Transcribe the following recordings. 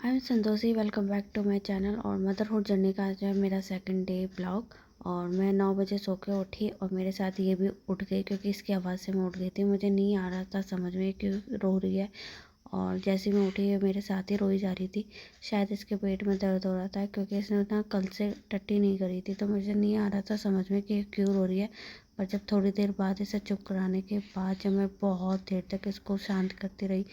I am Santoshi. Welcome back to my channel. और motherhood journey का जो है मेरा सेकंड डे ब्लॉग। और मैं 9 बजे सो के उठी और मेरे साथ ये भी उठ गई क्योंकि इसकी आवाज़ से मैं उठ गई थी। मुझे नहीं आ रहा था समझ में क्यों रो रही है। और जैसे मैं उठी है मेरे साथ ही रोई जा रही थी। शायद इसके पेट में दर्द हो रहा था क्योंकि इसने ना कल से टट्टी नहीं करी थी, तो मुझे नहीं आ रहा था समझ में कि क्यों रो रही है। पर जब थोड़ी देर बाद इसे चुप कराने के बाद जब मैं बहुत देर तक इसको शांत करती रही,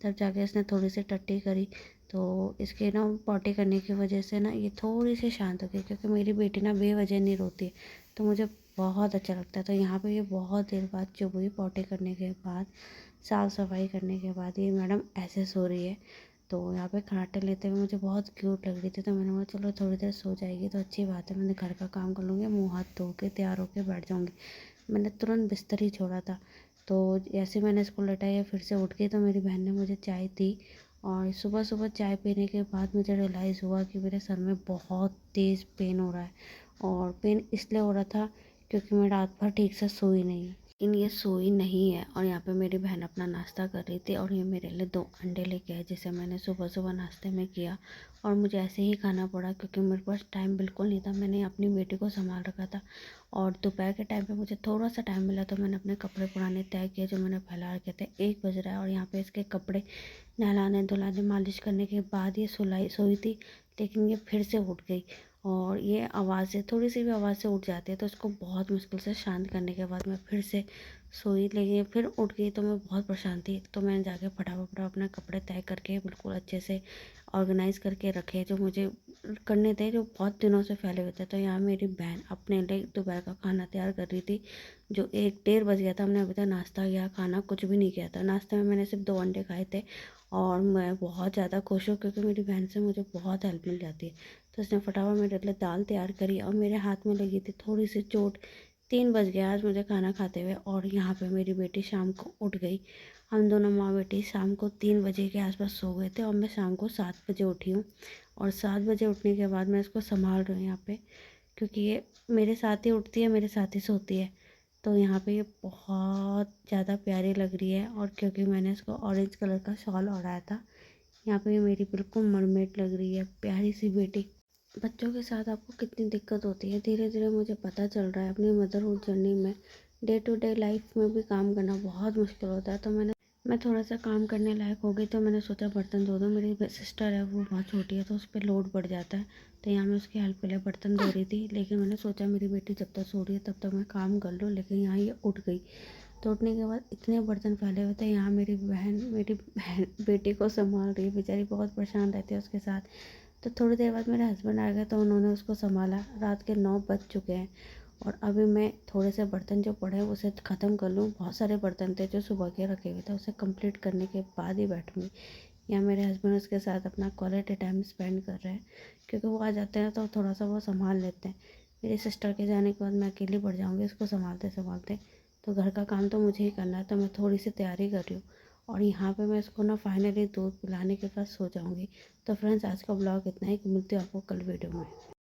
तब जाके इसने थोड़ी सी टट्टी करी। तो इसके ना पॉटी करने की वजह से ना ये थोड़ी सी शांत हो गई, क्योंकि मेरी बेटी ना बेवजह नहीं रोती है, तो मुझे बहुत अच्छा लगता है। तो यहाँ पे ये बहुत देर बाद चुप हुई। पॉटी करने के बाद, साफ़ सफाई करने के बाद ये मैडम ऐसे सो रही है। तो यहाँ पे खर्राटे लेते हुए मुझे बहुत क्यूट लग रही थी, तो मैंने बोला चलो थोड़ी देर सो जाएगी तो अच्छी बात है, मैंने घर का काम कर लूँगी, मुँह हाथ धो के तैयार होकर बैठ जाऊँगी। मैंने तुरंत बिस्तर ही छोड़ा था। तो जैसे मैंने इसको लटाया फिर से उठ गई, तो मेरी बहन ने मुझे चाय दी। और सुबह सुबह चाय पीने के बाद मुझे रियलाइज़ हुआ कि मेरे सर में बहुत तेज़ पेन हो रहा है। और पेन इसलिए हो रहा था क्योंकि मैं रात भर ठीक से सोई नहीं। लेकिन ये सोई नहीं है। और यहाँ पे मेरी बहन अपना नाश्ता कर रही थी और ये मेरे लिए 2 अंडे लेके आए, जिसे मैंने सुबह सुबह नाश्ते में किया। और मुझे ऐसे ही खाना पड़ा क्योंकि मेरे पास टाइम बिल्कुल नहीं था। मैंने अपनी बेटी को संभाल रखा था और दोपहर के टाइम पे मुझे थोड़ा सा टाइम मिला, तो मैंने अपने कपड़े पुराने तय किए जो मैंने फैला रखे थे। 1 बज रहा है और यहाँ पे इसके कपड़े नहलाने धुलाने मालिश करने के बाद ये सोई थी। लेकिन ये फिर से उठ गई और ये आवाज़ से, थोड़ी सी भी आवाज़ से उठ जाती है, तो इसको बहुत मुश्किल से शांत करने के बाद मैं फिर से सोई। लेकिन ये फिर उठ गई तो मैं बहुत परेशान थी। तो मैंने जाके फटाफट अपने कपड़े तय करके बिल्कुल अच्छे से ऑर्गेनाइज़ करके रखे जो मुझे करने थे, जो बहुत दिनों से फैले हुए थे। तो यहाँ मेरी बहन अपने लिए दोपहर का खाना तैयार कर रही थी, जो 1 डेढ़ बज गया था। हमने अभी तक नाश्ता या खाना कुछ भी नहीं किया था। नाश्ते में मैंने सिर्फ 2 अंडे खाए थे और मैं बहुत ज़्यादा खुश हूँ क्योंकि मेरी बहन से मुझे बहुत हेल्प मिल जाती है। तो उसने फटाफट मेरे लिए दाल तैयार करी और मेरे हाथ में लगी थी थोड़ी सी चोट। 3 बज गया आज मुझे खाना खाते हुए। और यहाँ पे मेरी बेटी शाम को उठ गई। हम दोनों माँ बेटी शाम को 3 बजे के आसपास सो गए थे और मैं शाम को 7 बजे उठी हूँ। और 7 बजे उठने के बाद मैं इसको संभाल रही हूँ यहाँ पे, क्योंकि ये मेरे साथ ही उठती है, मेरे साथ ही सोती है। तो यहाँ पे ये बहुत ज़्यादा प्यारी लग रही है। और क्योंकि मैंने इसको ऑरेंज कलर का शॉल ओढ़ाया था, यहाँ पे ये मेरी बिल्कुल मरमेड लग रही है, प्यारी सी बेटी। बच्चों के साथ आपको कितनी दिक्कत होती है धीरे धीरे मुझे पता चल रहा है। अपनी मदरहुड जर्नी में डे टू डे लाइफ में भी काम करना बहुत मुश्किल होता है। तो मैं थोड़ा सा काम करने लायक हो गई, तो मैंने सोचा बर्तन धो दूँ। मेरी सिस्टर है, वो बहुत छोटी है, तो उस पर लोड बढ़ जाता है। तो यहाँ मैं उसकी हेल्प के लिए बर्तन धो रही थी, लेकिन मैंने सोचा मेरी बेटी जब तक सो रही है तब तक मैं काम कर लूँ। लेकिन यहाँ ये उठ गई। तो उठने के बाद इतने बर्तन फैले हुए थे। यहाँ मेरी बहन बेटी को संभाल रही है, बेचारी बहुत परेशान रहती है उसके साथ। तो थोड़ी देर बाद मेरे हस्बैंड आ गए, तो उन्होंने उसको संभाला। रात के 9 बज चुके हैं और अभी मैं थोड़े से बर्तन जो पड़े हैं उसे ख़त्म कर लूँ। बहुत सारे बर्तन थे जो सुबह के रखे हुए थे, उसे कंप्लीट करने के बाद ही बैठूँगी। या मेरे हस्बैंड उसके साथ अपना क्वालिटी टाइम स्पेंड कर रहे हैं, क्योंकि वो आ जाते हैं तो थोड़ा सा वो संभाल लेते हैं। मेरी सिस्टर के जाने के बाद मैं अकेली पड़ जाऊँगी इसको संभालते संभालते। तो घर का काम तो मुझे ही करना है, तो मैं थोड़ी सी तैयारी कर रही हूँ। और यहाँ पे मैं इसको ना फाइनली दूध पिलाने के बाद सो जाऊँगी। तो फ्रेंड्स, आज का ब्लॉग इतना ही। मिलती हूँ आपको कल वीडियो में।